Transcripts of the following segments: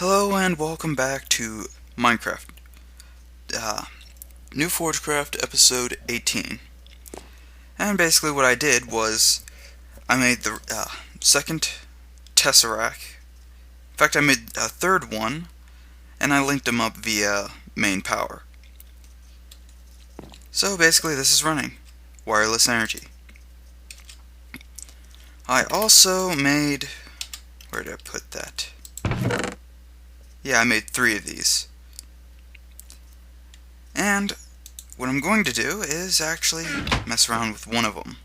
Hello and welcome back to Minecraft. New Forgecraft episode 18. And basically what I did was I made the second tesseract. In fact, I made a third one and I linked them up via main power. So basically this is running wireless energy. I also made, where did I put that? Yeah, I made 3 of these. And what I'm going to do is actually mess around with one of them.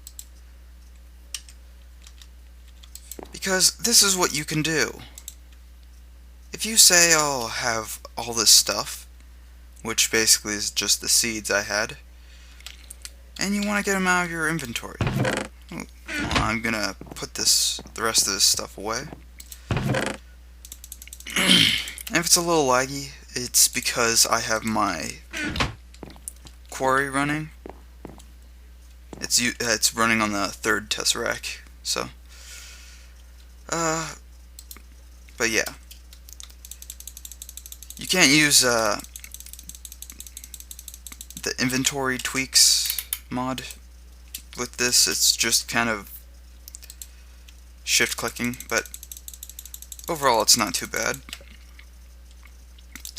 Because this is what you can do. If you say I'll have all this stuff, which basically is just the seeds I had, and you want to get them out of your inventory. Well, I'm gonna put the rest of this stuff away. And if it's a little laggy, it's because I have my quarry running. It's running on the third tesseract, so but yeah, you can't use the inventory tweaks mod with this. It's just kind of shift clicking, but overall it's not too bad.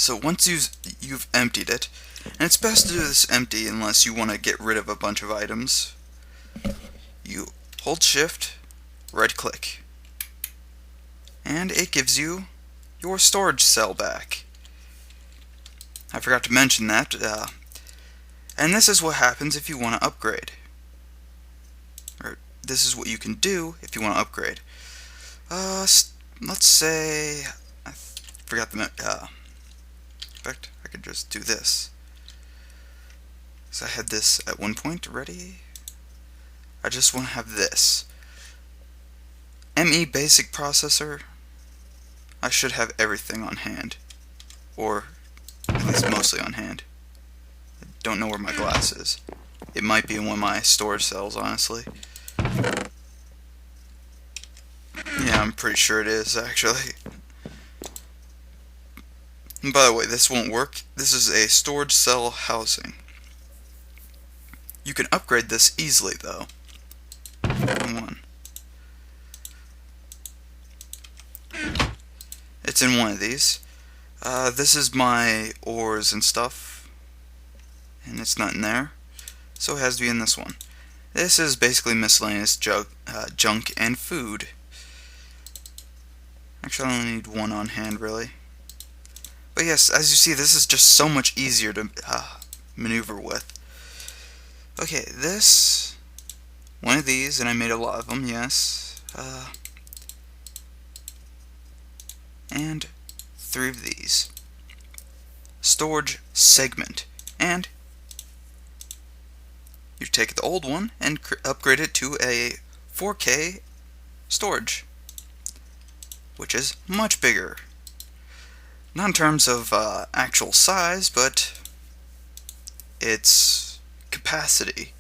So once you've emptied it, and it's best to do this empty unless you want to get rid of a bunch of items, you hold shift, right click, and it gives you your storage cell back. I forgot to mention that, and this is what happens if you want to upgrade. Or this is what you can do if you want to upgrade. Let's say I forgot the in fact, I could just do this. So I had this at one point ready. I just want to have this. ME basic processor. I should have everything on hand. Or at least mostly on hand. I don't know where my glass is. It might be in one of my storage cells, honestly. Yeah, I'm pretty sure it is, actually. And by the way, this won't work. This is a storage cell housing. You can upgrade this easily, though. Come on. It's in one of these. This is my ores and stuff, and it's not in there, so it has to be in this one. This is basically miscellaneous junk and food. Actually, I only need one on hand, really. But yes, as you see, this is just so much easier to maneuver with. Okay, one of these, and I made a lot of them, yes. And 3 of these. Storage segment. And you take the old one and upgrade it to a 4K storage, which is much bigger. Not in terms of actual size, but its capacity.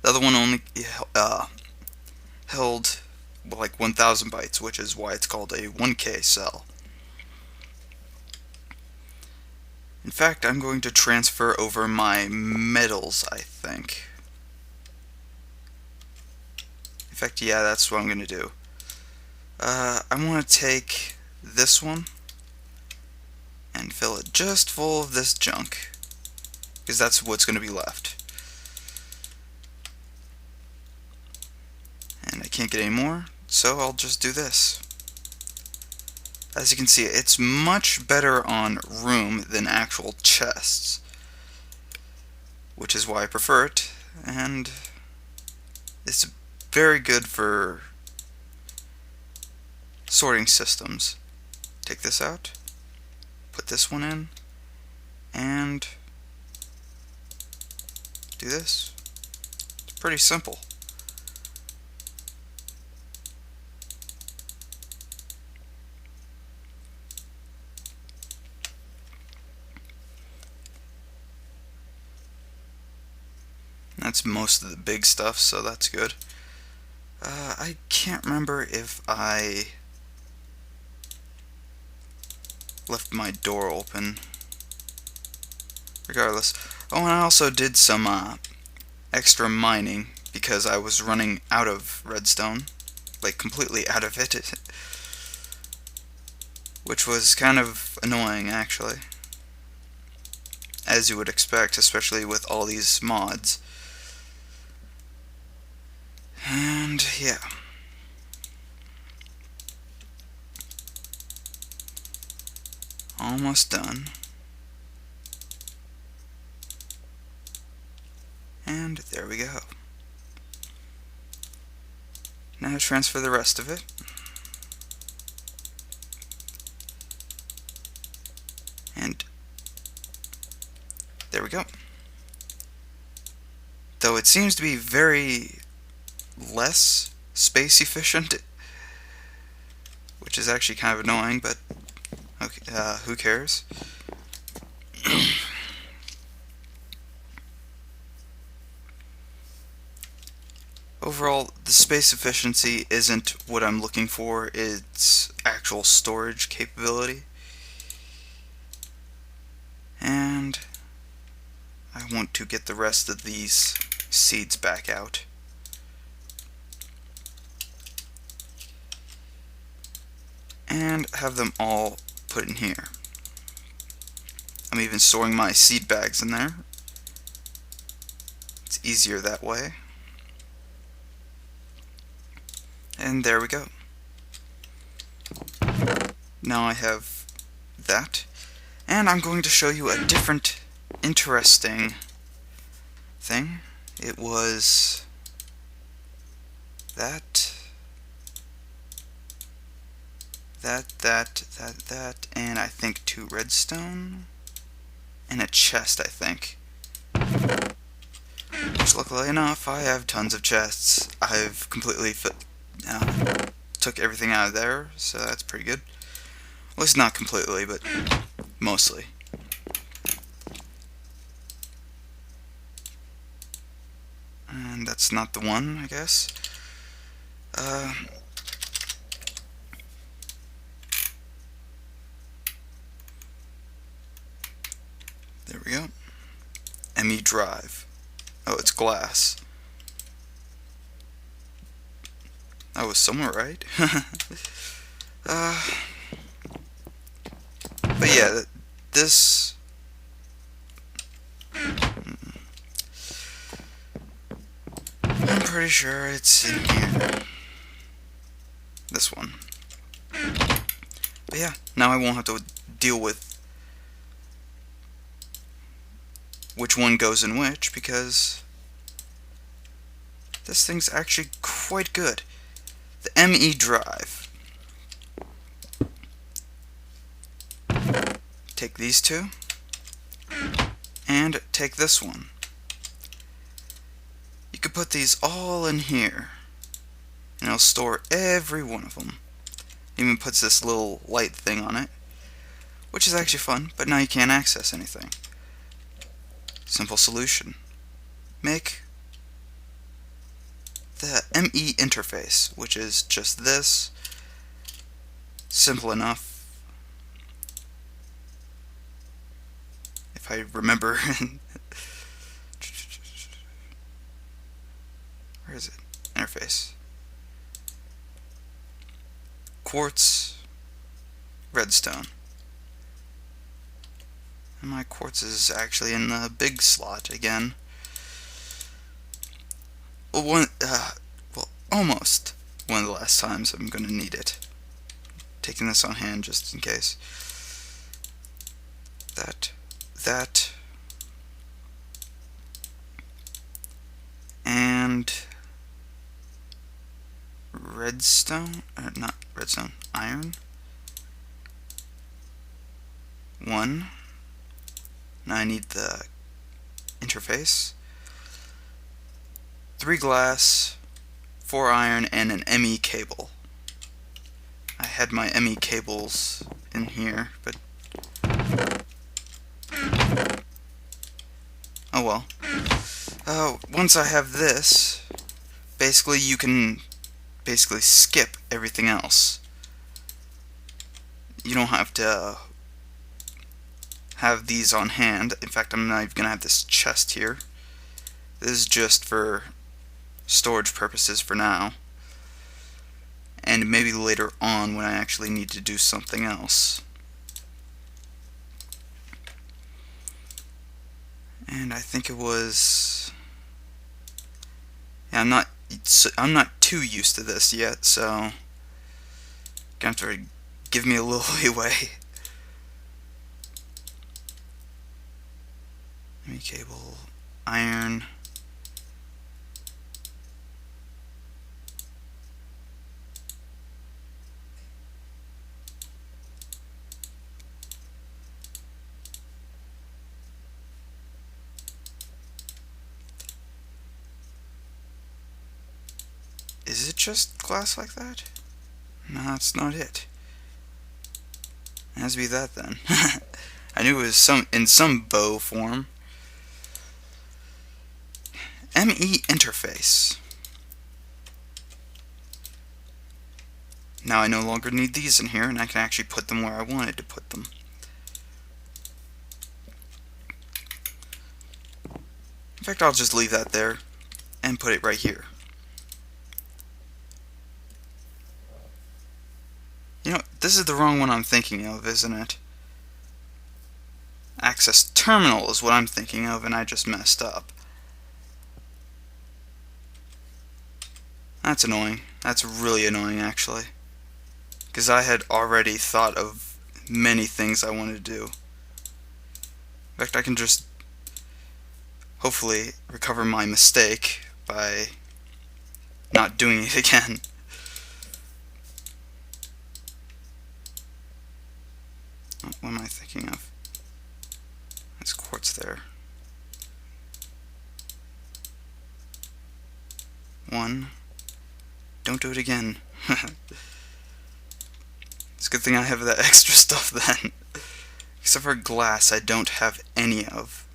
The other one only held like 1,000 bytes, which is why it's called a 1K cell. In fact, I'm going to transfer over my metals, I think. In fact, yeah, that's what I'm going to do. I want to take this one and fill it just full of this junk, because that's what's going to be left. And I can't get any more, so I'll just do this. As you can see, it's much better on room than actual chests, which is why I prefer it, and it's very good for sorting systems. Take this out, put this one in, and do this. It's pretty simple. That's most of the big stuff, so that's good. I can't remember if I left my door open. Regardless. Oh, and I also did some extra mining because I was running out of redstone. Like, completely out of it. Which was kind of annoying, actually. As you would expect, especially with all these mods. And, yeah. Almost done. And there we go. Now transfer the rest of it. And there we go. Though it seems to be very less space efficient, which is actually kind of annoying, but okay, who cares? Overall, the space efficiency isn't what I'm looking for, it's actual storage capability. And I want to get the rest of these seeds back out. And have them all put in here. I'm even storing my seed bags in there. It's easier that way. And there we go. Now I have that. And I'm going to show you a different interesting thing. It was that, and I think 2 redstone, and a chest, I think. Which, luckily enough, I have tons of chests. I've completely took everything out of there, so that's pretty good. Well, it's not completely, but mostly. And that's not the one, I guess. There we go. ME drive. Oh, it's glass. I was somewhere right. But yeah, this... I'm pretty sure it's in here. This one. But yeah, now I won't have to deal with which one goes in which, because this thing's actually quite good. The ME drive. Take these 2, and take this one. You could put these all in here, and it'll store every one of them. Even puts this little light thing on it, which is actually fun, but now you can't access anything. Simple solution. Make the ME interface, which is just this. Simple enough. If I remember. Where is it? Interface. Quartz, redstone. And my quartz is actually in the big slot again. Well, almost one of the last times I'm going to need it. Taking this on hand just in case. That. And redstone, or not redstone, iron. 1. Now I need the interface. 3 glass, 4 iron, and an ME cable. I had my ME cables in here, but oh well. Once I have this, basically you can skip everything else. You don't have to have these on hand. In fact, I'm not even going to have this chest here. This is just for storage purposes for now. And maybe later on when I actually need to do something else. And I think it was... yeah, I'm not too used to this yet, so gonna have to give me a little leeway. Cable, iron. Is it just glass like that? No, that's not it. It has to be that then. I knew it was in some bow form. ME interface. Now I no longer need these in here, and I can actually put them where I wanted to put them. In fact, I'll just leave that there and put it right here. You know, this is the wrong one I'm thinking of, isn't it? Access terminal is what I'm thinking of, and I just messed up. That's annoying. That's really annoying, actually. Because I had already thought of many things I wanted to do. In fact, I can just hopefully recover my mistake by not doing it again. Oh, what am I thinking of? There's quartz there. 1. Don't do it again. It's a good thing I have that extra stuff then. Except for glass, I don't have any of.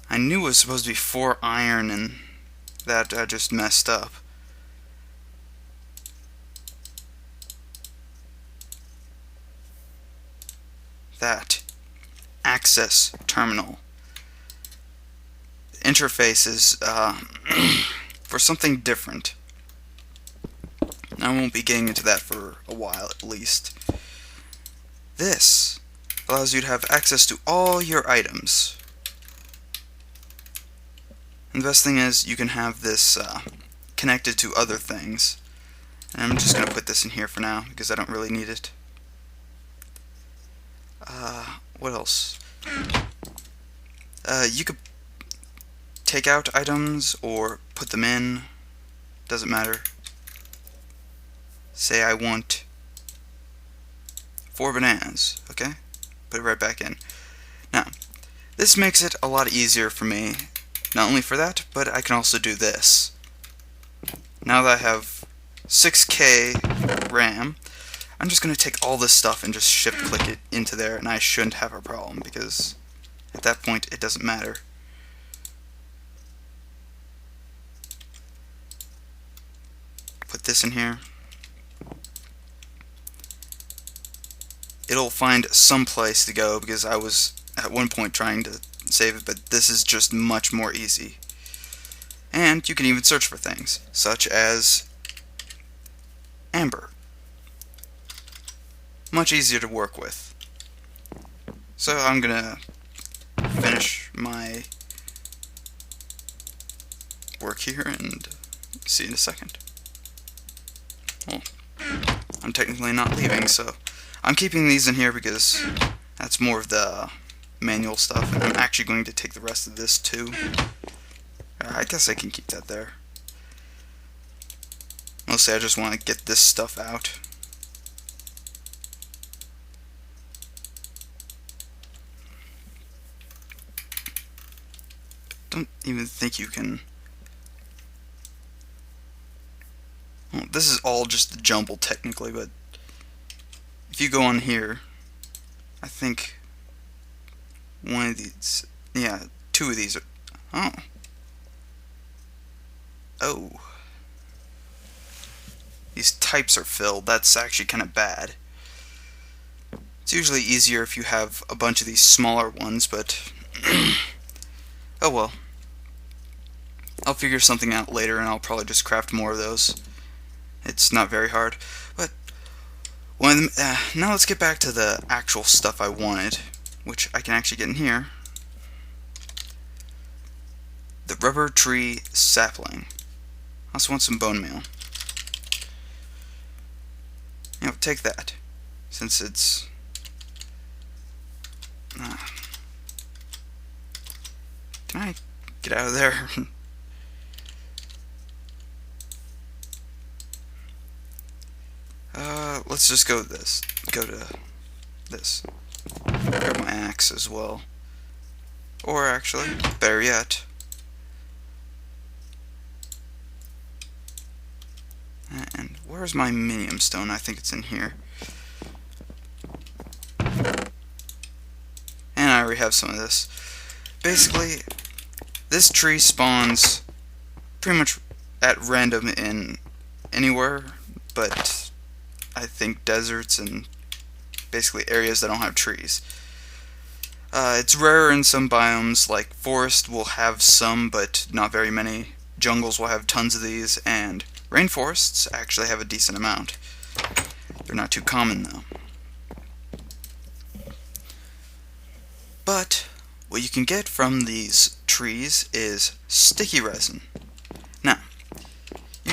I knew it was supposed to be 4 iron, and that I just messed up. That. Access terminal. Interface is for something different. I won't be getting into that for a while at least. This allows you to have access to all your items. And the best thing is you can have this connected to other things. And I'm just going to put this in here for now because I don't really need it. What else? You could take out items or put them in. Doesn't matter. Say I want 4 bananas. Okay? Put it right back in. Now, this makes it a lot easier for me. Not only for that, but I can also do this. Now that I have 6K RAM, I'm just going to take all this stuff and just shift click it into there, and I shouldn't have a problem because at that point it doesn't matter. Put this in here. It'll find some place to go because I was at one point trying to save it, but this is just much more easy. And you can even search for things, such as amber. Much easier to work with. So I'm gonna finish my work here and see you in a second. Well, I'm technically not leaving, so I'm keeping these in here because that's more of the manual stuff, and I'm actually going to take the rest of this too. I guess I can keep that there. Mostly I just want to get this stuff out. Don't even think you can... Well, this is all just a jumble technically, but if you go on here, I think one of these, yeah, 2 of these are, oh, these types are filled. That's actually kind of bad. It's usually easier if you have a bunch of these smaller ones, but oh well. I'll figure something out later and I'll probably just craft more of those. It's not very hard. But now let's get back to the actual stuff I wanted, which I can actually get in here. The rubber tree sapling. I also want some bone meal. Take that, since it's can I get out of there? Let's just go to this. Grab my axe as well. Or actually, better yet. And where's my minium stone? I think it's in here. And I already have some of this. Basically, this tree spawns pretty much at random in anywhere, but I think deserts and basically areas that don't have trees. It's rarer in some biomes, like forest will have some, but not very many. Jungles will have tons of these, and rainforests actually have a decent amount. They're not too common though. But what you can get from these trees is sticky resin. Now, you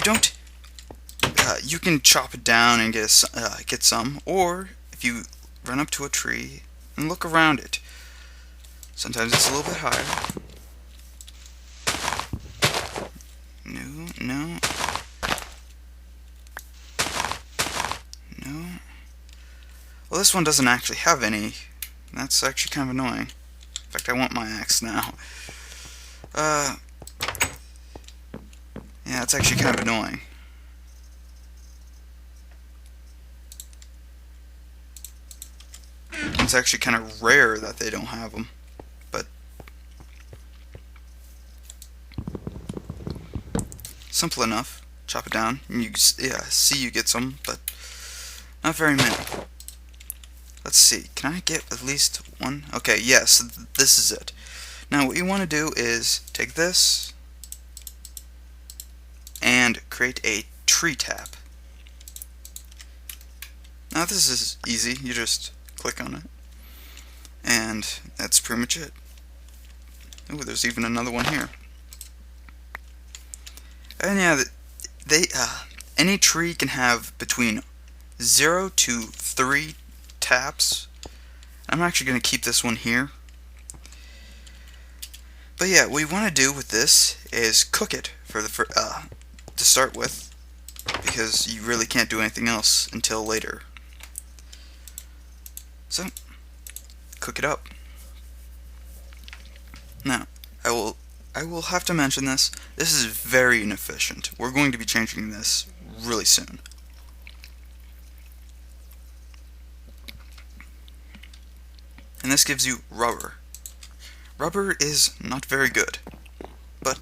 can chop it down and get some, or if you run up to a tree and look around it. Sometimes it's a little bit higher. No. Well, this one doesn't actually have any. That's actually kind of annoying. In fact, I want my axe now. Yeah, it's actually kind of annoying. It's actually kind of rare that they don't have them, but simple enough. Chop it down, and see you get some, but not very many. Let's see, can I get at least one? Okay, yes, this is it. Now what you want to do is take this and create a tree tap. Now this is easy, you just click on it, and that's pretty much it. Oh, there's even another one here. And yeah, any tree can have between 0 to 3 taps. I'm actually going to keep this one here. But yeah, what you want to do with this is cook it to start with, because you really can't do anything else until later. So, cook it up. Now, I will have to mention this. This is very inefficient. We're going to be changing this really soon. And this gives you rubber. Rubber is not very good, but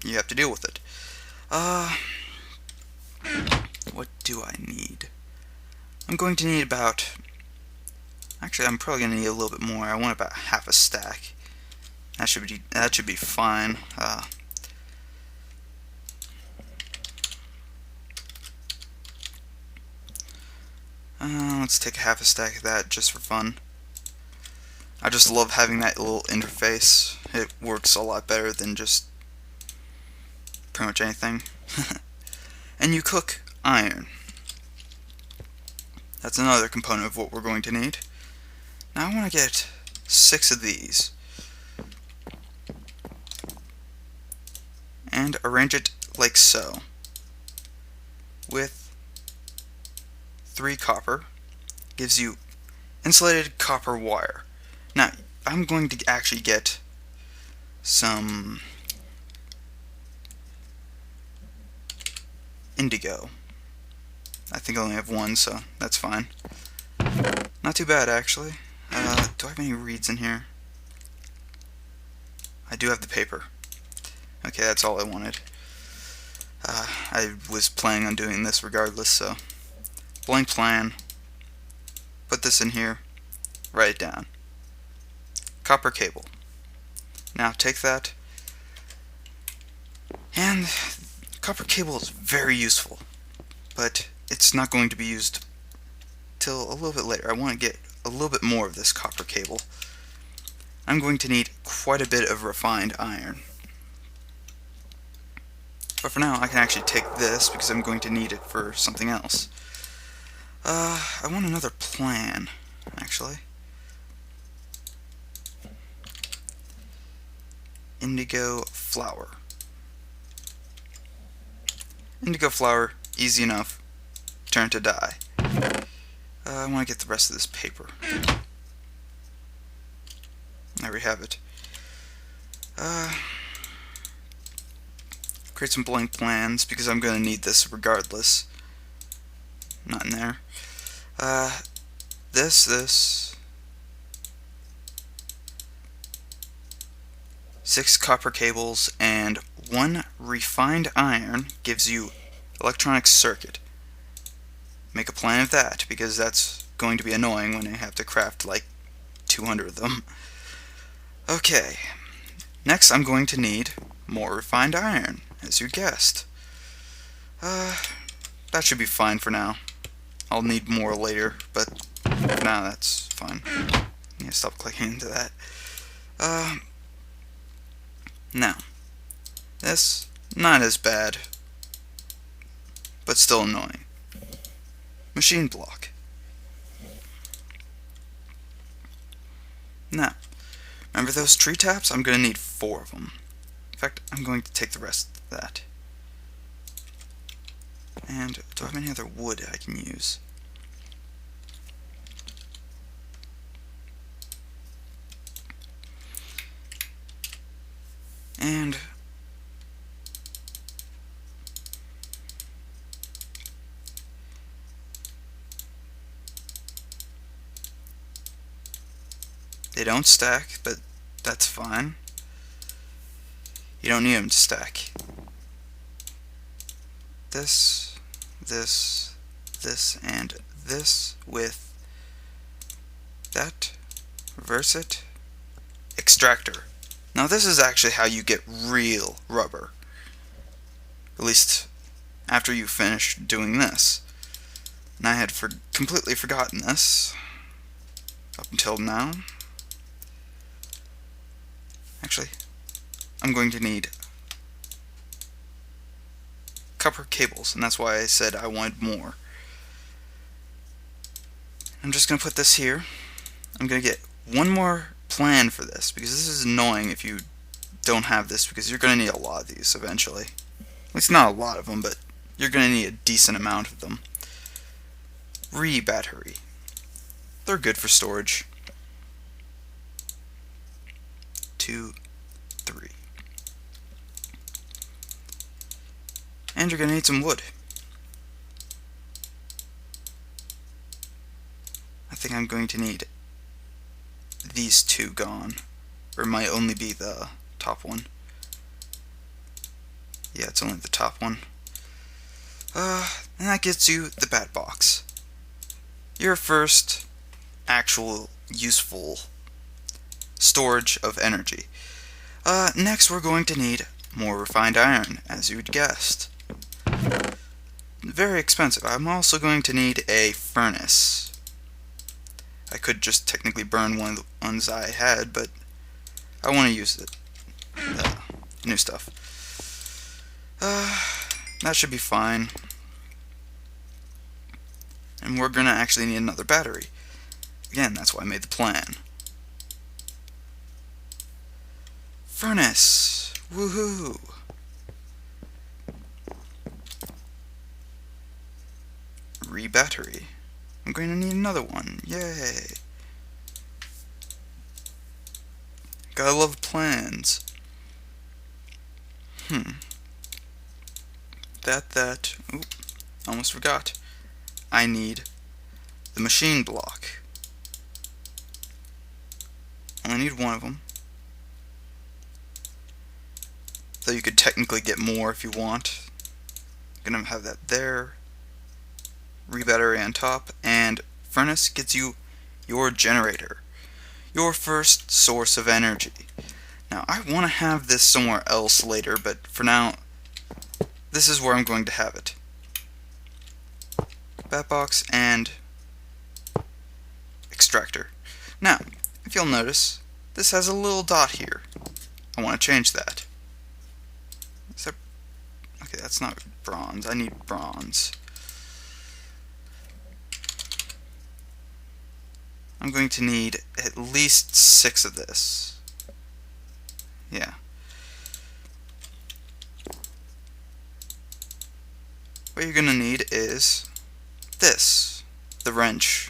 you have to deal with it. What do I need? I'm going to need about... Actually, I'm probably going to need a little bit more. I want about half a stack. That should be fine. Let's take half a stack of that just for fun. I just love having that little interface. It works a lot better than just pretty much anything. And you cook iron. That's another component of what we're going to need. Now I want to get 6 of these. And arrange it like so. With 3 copper. Gives you insulated copper wire. Now, I'm going to actually get some indigo. I think I only have 1, so that's fine. Not too bad, actually. Do I have any reeds in here? I do have the paper. Okay, that's all I wanted. I I was planning on doing this regardless, so blank plan, put this in here, write it down. Copper cable. Now take that, and copper cable is very useful, but it's not going to be used till a little bit later. I want to get a little bit more of this copper cable. I'm going to need quite a bit of refined iron. But for now, I can actually take this because I'm going to need it for something else. I want another plan, actually. Indigo flour. Indigo flour, easy enough. Turn to dye. I want to get the rest of this paper. There we have it. Create some blank plans because I'm going to need this regardless. Not in there. This. 6 copper cables and 1 refined iron gives you electronic circuit. Make a plan of that because that's going to be annoying when I have to craft like 200 of them. Okay, next I'm going to need more refined iron, as you guessed. That should be fine for now. I'll need more later, but for now that's fine. Yeah, stop clicking into that. Now, this, not as bad, but still annoying. Machine block. Now, remember those tree taps? I'm going to need 4 of them. In fact, I'm going to take the rest of that. And do I have any other wood I can use? And they don't stack, but that's fine. You don't need them to stack. This, and this with that. Reverse it. Extractor. Now this is actually how you get real rubber. At least after you finish doing this. And I had completely forgotten this up until now. Actually, I'm going to need copper cables, and that's why I said I wanted more. I'm just going to put this here. I'm going to get one more plan for this, because this is annoying if you don't have this, because you're going to need a lot of these eventually. At least not a lot of them, but you're going to need a decent amount of them. Battery. They're good for storage. 2, 3. And you're going to need some wood. I think I'm going to need these 2 gone. Or it might only be the top one. Yeah, it's only the top one. And that gets you the bat box. Your first actual useful storage of energy. Next we're going to need more refined iron, as you'd guessed. Very expensive. I'm also going to need a furnace. I could just technically burn one of the ones I had, but I want to use it. New stuff. That should be fine. And we're going to actually need another battery. Again, that's why I made the plan. Furnace! Woohoo! Battery. I'm going to need another one. Yay! Gotta love plans. Oop, almost forgot. I need the machine block. I only need one of them. Though you could technically get more if you want. gonna have that there. Battery on top, and furnace gets you your generator, your first source of energy. Now I want to have this somewhere else later, but for now this is where I'm going to have it. Bat box and extractor. Now if you'll notice, this has a little dot here. I want to change that. Okay, that's not bronze. I need bronze. I'm going to need at least 6 of this. Yeah. What you're going to need is this, the wrench.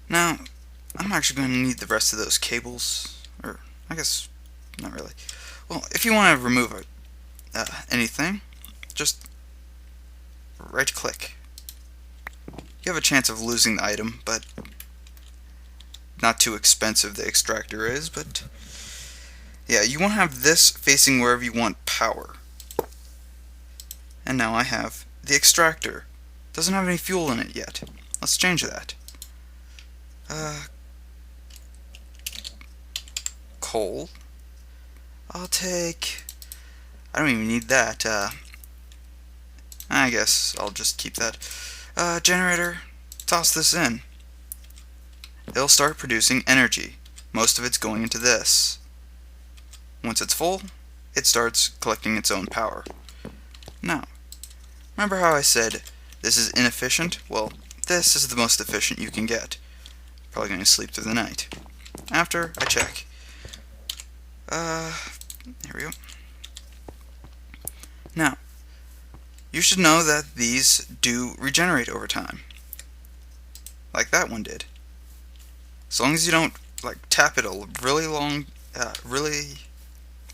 Now, I'm actually going to need the rest of those cables, or I guess not really. Well, if you want to remove anything, just right click. You have a chance of losing the item, but not too expensive the extractor is, but yeah, you want to have this facing wherever you want power. And now I have the extractor. Doesn't have any fuel in it yet. Let's change that. Coal. I'll take... I don't even need that. I guess I'll just keep that. Generator, toss this in. It'll start producing energy. Most of it's going into this. Once it's full, it starts collecting its own power. Now, remember how I said this is inefficient? Well, this is the most efficient you can get. Probably going to sleep through the night. After I check. Here we go. Now, you should know that these do regenerate over time. Like that one did. As long as you don't tap it a really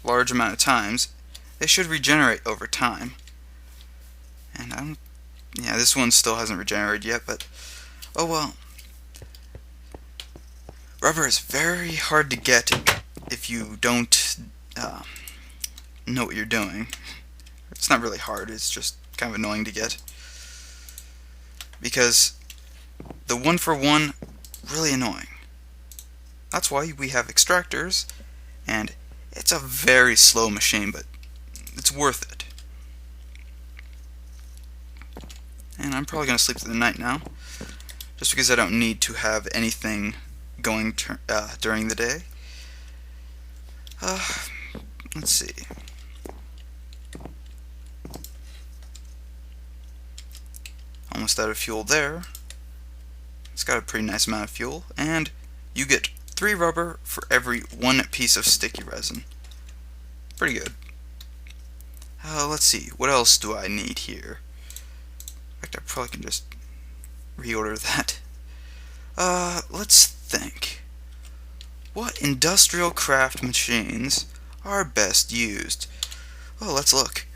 large amount of times, they should regenerate over time. And yeah, this one still hasn't regenerated yet, but oh well. Rubber is very hard to get if you don't know what you're doing. It's not really hard, it's just kind of annoying to get. Because the 1-for-1, really annoying. That's why we have extractors, and it's a very slow machine, but it's worth it. And I'm probably going to sleep through the night now, just because I don't need to have anything going during the day. Let's see. Almost out of fuel there. It's got a pretty nice amount of fuel, and you get 3 rubber for every 1 piece of sticky resin. Pretty good. Let's see, what else do I need here? In fact, I probably can just reorder that. Let's think. What industrial craft machines are best used? Well, let's look.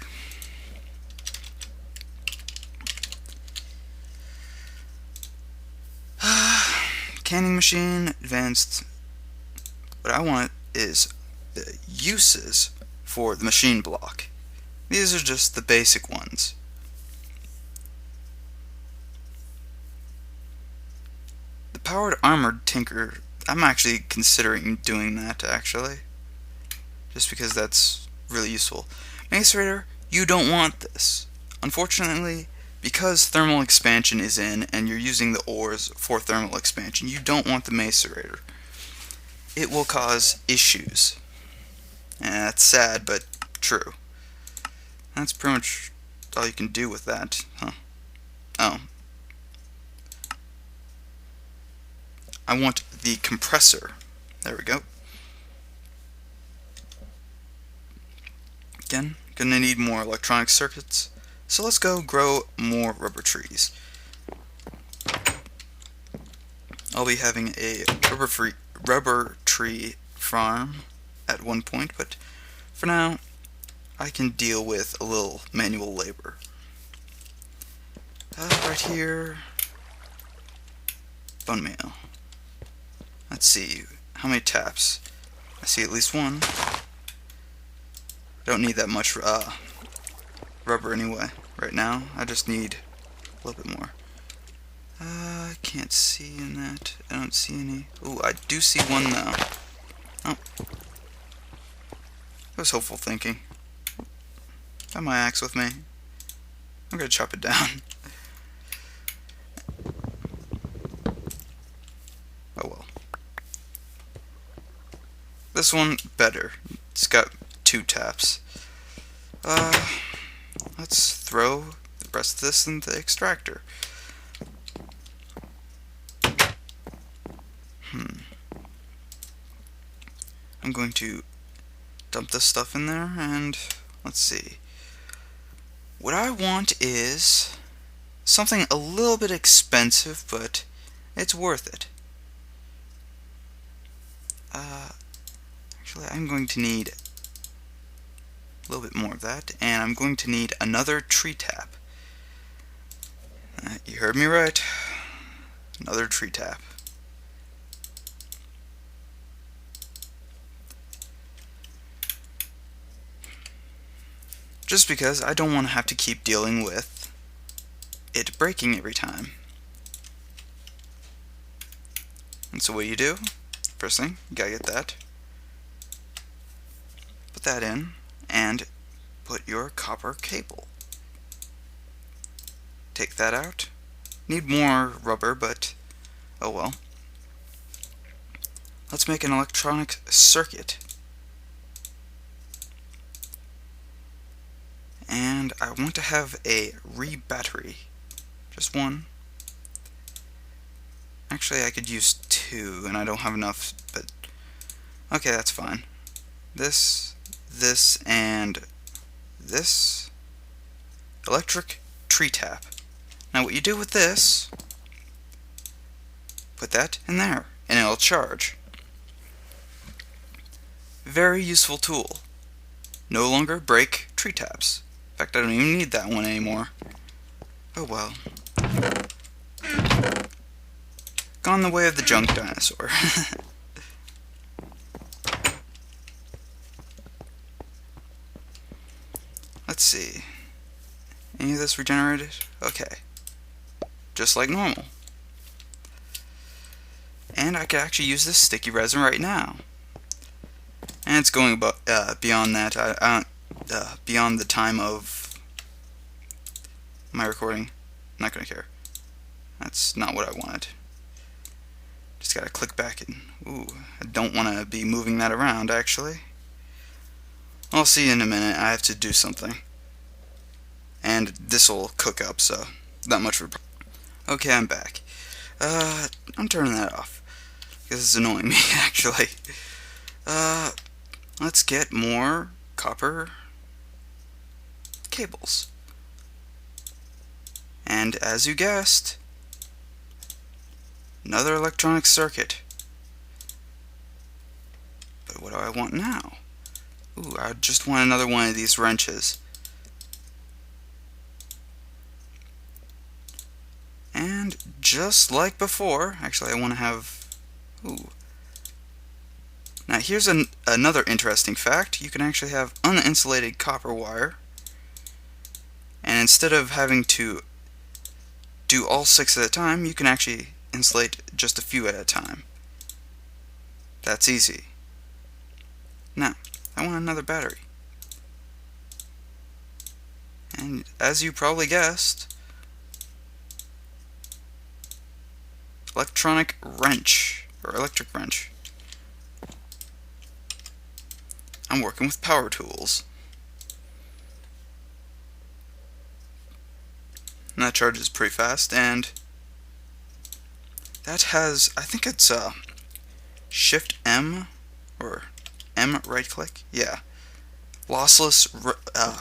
Canning machine, advanced. What I want is the uses for the machine block. These are just the basic ones. The powered armored tinker, I'm actually considering doing that actually, just because that's really useful. Macerator, you don't want this. Unfortunately, because thermal expansion is in and you're using the ores for thermal expansion, you don't want the macerator. It will cause issues. And that's sad, but true. That's pretty much all you can do with that, huh? Oh. I want the compressor. There we go. Again, gonna need more electronic circuits. So let's go grow more rubber trees. I'll be having a rubber tree farm at one point, but for now I can deal with a little manual labor. Right here, bone meal. Let's see, how many taps? I see at least one. Don't need that much rubber anyway. Right now, I just need a little bit more. I can't see in that. I don't see any. Ooh, I do see one though. Oh. That was hopeful thinking. Got my axe with me. I'm gonna chop it down. Oh well. This one, better. It's got 2 taps. Let's throw the rest of this in the extractor. I'm going to dump this stuff in there, and let's see. What I want is something a little bit expensive, but it's worth it. Actually, I'm going to need a little bit more of that, and I'm going to need another tree tap. You heard me right. Another tree tap. Just because I don't want to have to keep dealing with it breaking every time. And so what do? First thing, you gotta get that. Put that in, and put your copper cable. Take that out. Need more rubber, but oh well. Let's make an electronic circuit. And I want to have a re-battery. Just one. Actually, I could use 2, and I don't have enough, but okay, that's fine. This, and this. Electric tree tap. Now what you do with this, put that in there, and it'll charge. Very useful tool. No longer break tree taps. In fact, I don't even need that one anymore. Oh well. Gone the way of the junk dinosaur. Let's see. Any of this regenerated? Okay. Just like normal. And I could actually use this sticky resin right now. And it's going beyond that. Beyond the time of my recording. I'm not gonna care. That's not what I wanted. Just gotta click back and ooh, I don't want to be moving that around actually. I'll see you in a minute. I have to do something. And this will cook up, so not much for. Okay, I'm back. I'm turning that off because it's annoying me actually. Let's get more copper cables. And as you guessed, another electronic circuit. But what do I want now? Ooh, I just want another one of these wrenches. And just like before, actually I want to have, ooh. Now here's another interesting fact. You can actually have uninsulated copper wire. And instead of having to do all 6 at a time, you can actually insulate just a few at a time. That's easy. Now, I want another battery. And as you probably guessed, electric wrench. I'm working with power tools. And that charges pretty fast, and that has, I think it's Shift M, or M right click? Yeah. Lossless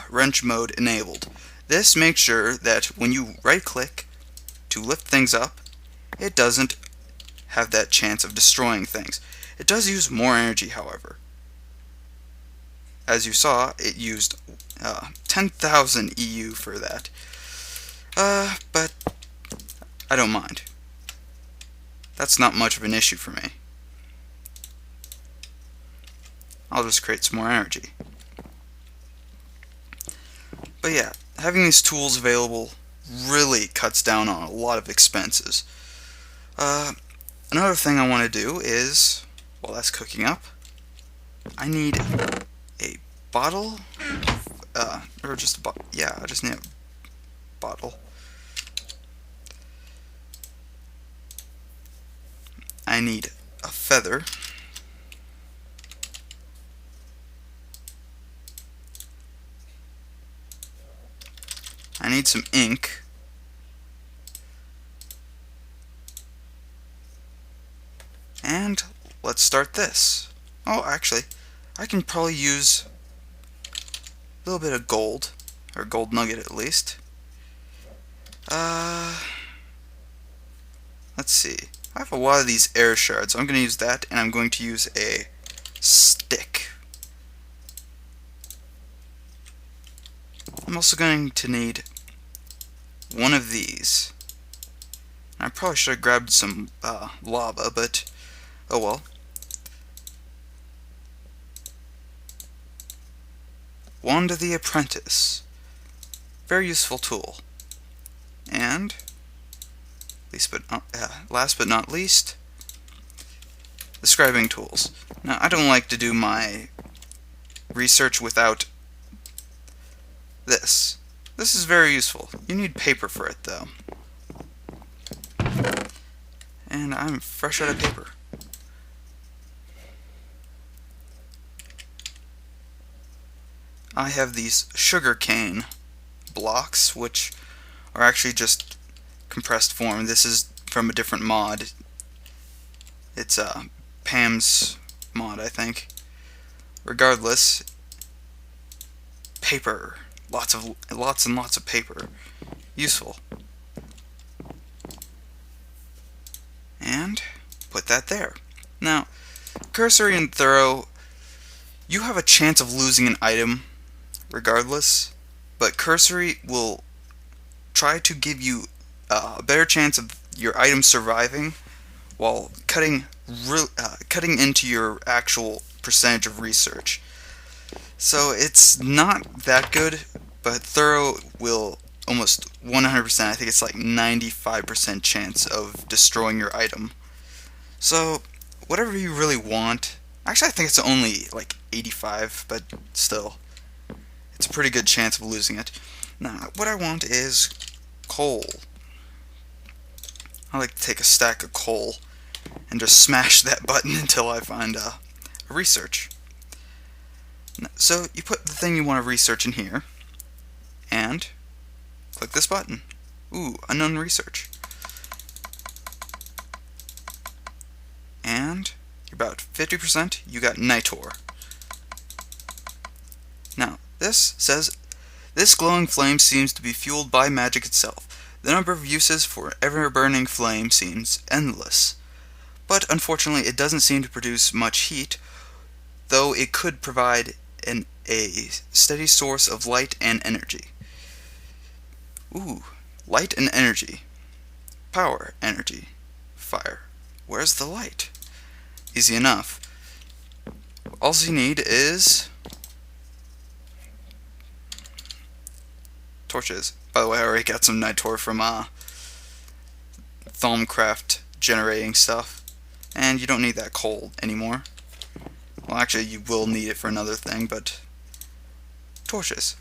wrench mode enabled. This makes sure that when you right click to lift things up, it doesn't have that chance of destroying things. It does use more energy, however. As you saw, it used 10,000 EU for that. But I don't mind. That's not much of an issue for me. I'll just create some more energy. But yeah, having these tools available really cuts down on a lot of expenses. Another thing I want to do is, while that's cooking up, I need a bottle, or just a bottle. Yeah, I just need a bottle. I need a feather. I need some ink. And let's start this. Oh, actually, I can probably use a little bit of gold, or gold nugget at least. Let's see. I have a lot of these air shards, so I'm going to use that, and I'm going to use a stick. I'm also going to need one of these. I probably should have grabbed some lava, but oh well. Wand of the Apprentice. Very useful tool. And last but not least, the scribing tools. Now, I don't like to do my research without this. This is very useful. You need paper for it, though. And I'm fresh out of paper. I have these sugarcane blocks, which are actually just compressed form. This is from a different mod. It's Pam's mod, I think. Regardless, paper. Lots and lots of paper. Useful. And put that there. Now, cursory and thorough, you have a chance of losing an item regardless, but cursory will try to give you a better chance of your item surviving while cutting into your actual percentage of research. So it's not that good, but thorough will almost 100%, I think it's like 95% chance of destroying your item. So whatever you really want, actually I think it's only like 85, but still, it's a pretty good chance of losing it. Now, what I want is coal. I like to take a stack of coal and just smash that button until I find a research. So you put the thing you want to research in here, and click this button. Ooh, unknown research. And you're about 50%, you got nitor. Now, this says, this glowing flame seems to be fueled by magic itself. The number of uses for ever-burning flame seems endless. But unfortunately, it doesn't seem to produce much heat, though it could provide a steady source of light and energy. Ooh, light and energy. Power, energy, fire. Where's the light? Easy enough. All you need is torches. By the way, I already got some nitor from Forgecraft generating stuff. And you don't need that coal anymore. Well, actually, you will need it for another thing, but torches.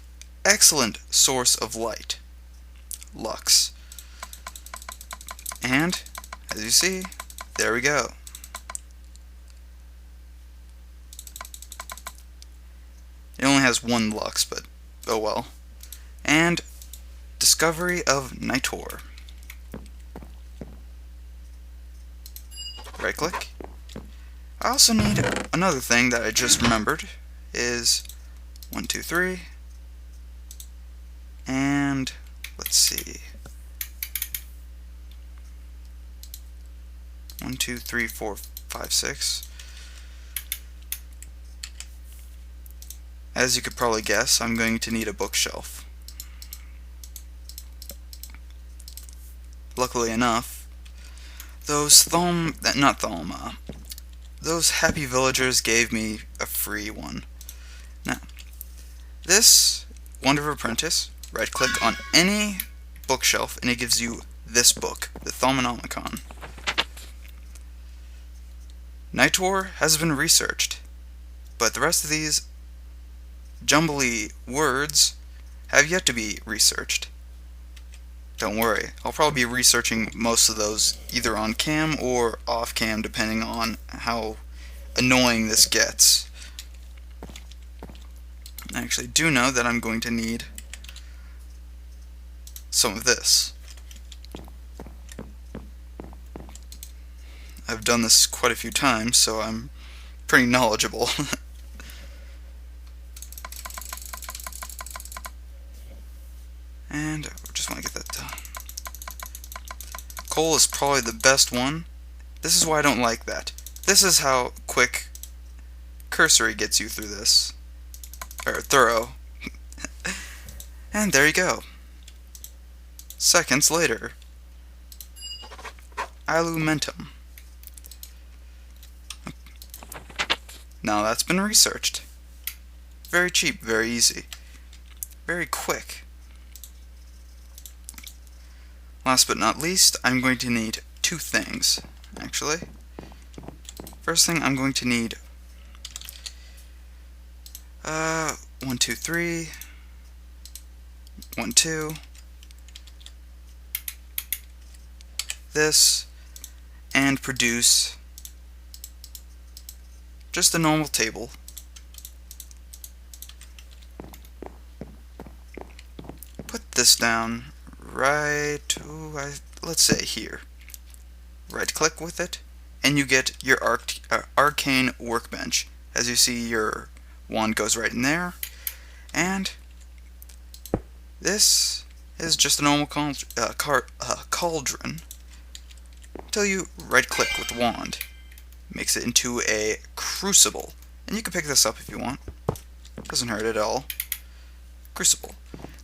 Excellent source of light. Lux. And, as you see, there we go. It only has one lux, but oh well. And discovery of nitor. Right click. I also need another thing that I just remembered is 1, 2, 3, and let's see, 1, 2, 3, 4, 5, 6. As you could probably guess, I'm going to need a bookshelf. Luckily enough, those those happy villagers gave me a free one. Now, this Wand of Apprentice right click on any bookshelf and it gives you this book, the Thaumonomicon. Nitor has been researched, but the rest of these jumbly words have yet to be researched. Don't worry, I'll probably be researching most of those either on cam or off cam depending on how annoying this gets. I actually do know that I'm going to need some of this. I've done this quite a few times, so I'm pretty knowledgeable. And I just want to get that done. Coal is probably the best one. This is why I don't like that. This is how quick cursory gets you through this. Or thorough. And there you go. Seconds later. Alumentum. Now that's been researched. Very cheap, very easy. Very quick. Last but not least, I'm going to need two things, actually. First thing, I'm going to need 1, 2, 3, 1, 2, this, and produce just a normal table. Put this down right, let's say here. Right click with it, and you get your arcane workbench. As you see, your wand goes right in there, and this is just a normal cauldron until you right click with wand. Makes it into a crucible, and you can pick this up if you want. Doesn't hurt at all. Crucible.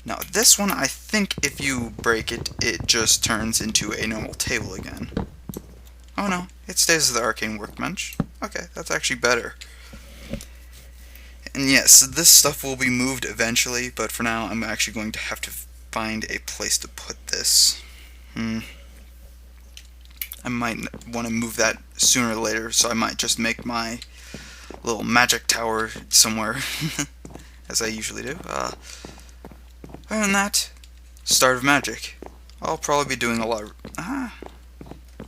Now this one, I think if you break it, it just turns into a normal table again. Oh no, it stays as the arcane workbench. Okay, that's actually better. And yes, this stuff will be moved eventually, but for now I'm actually going to have to find a place to put this. I might want to move that sooner or later, so I might just make my little magic tower somewhere, as I usually do. Other than that, start of magic. I'll probably be doing a lot of...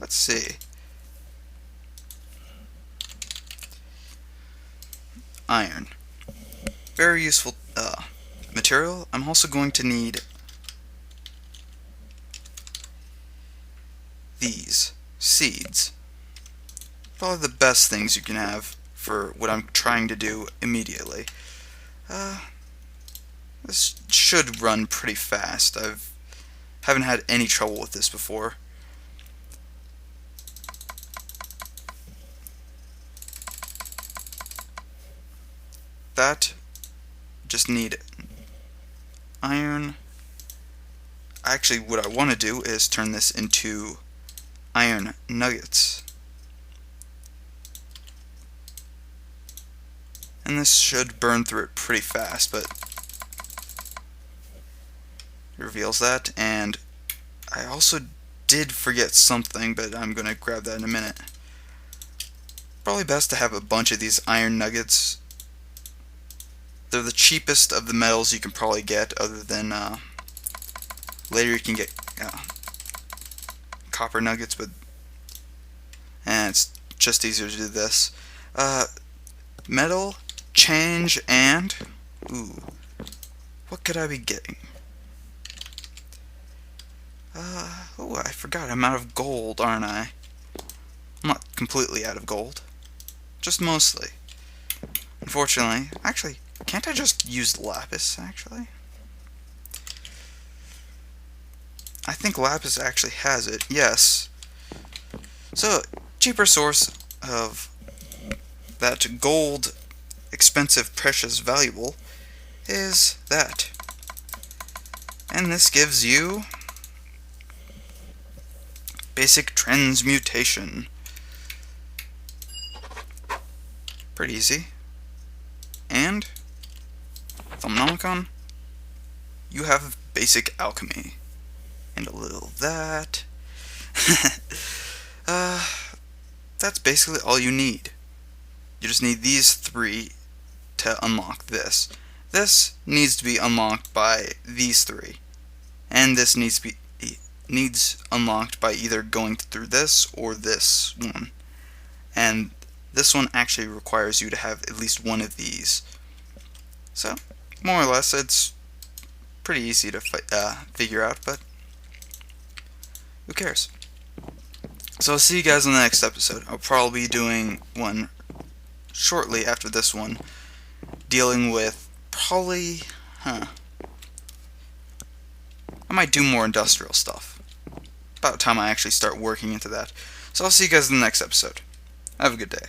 let's see. Iron. Very useful material. I'm also going to need these seeds. Probably the best things you can have for what I'm trying to do immediately. This should run pretty fast. Haven't had any trouble with this before. That just need iron. Actually, what I want to do is turn this into iron nuggets. And this should burn through it pretty fast, but it reveals that. And I also did forget something, but I'm going to grab that in a minute. Probably best to have a bunch of these iron nuggets. They're the cheapest of the metals you can probably get, other than later you can get copper nuggets, but it's just easier to do this. Metal, change, and what could I be getting? I forgot, I'm out of gold, aren't I? I'm not completely out of gold, just mostly. Unfortunately, actually, can't I just use lapis, actually? I think lapis actually has it, yes. So, cheaper source of that gold, expensive, precious, valuable, is that. And this gives you basic transmutation. Pretty easy. And Thaumonomicon, you have basic alchemy. And a little of that. That's basically all you need. You just need these 3 to unlock this. This needs to be unlocked by these 3. And this needs unlocked by either going through this or this one. And this one actually requires you to have at least one of these. So, more or less, it's pretty easy to figure out, but who cares? So I'll see you guys in the next episode. I'll probably be doing one shortly after this one, dealing with probably, I might do more industrial stuff. About time I actually start working into that. So I'll see you guys in the next episode. Have a good day.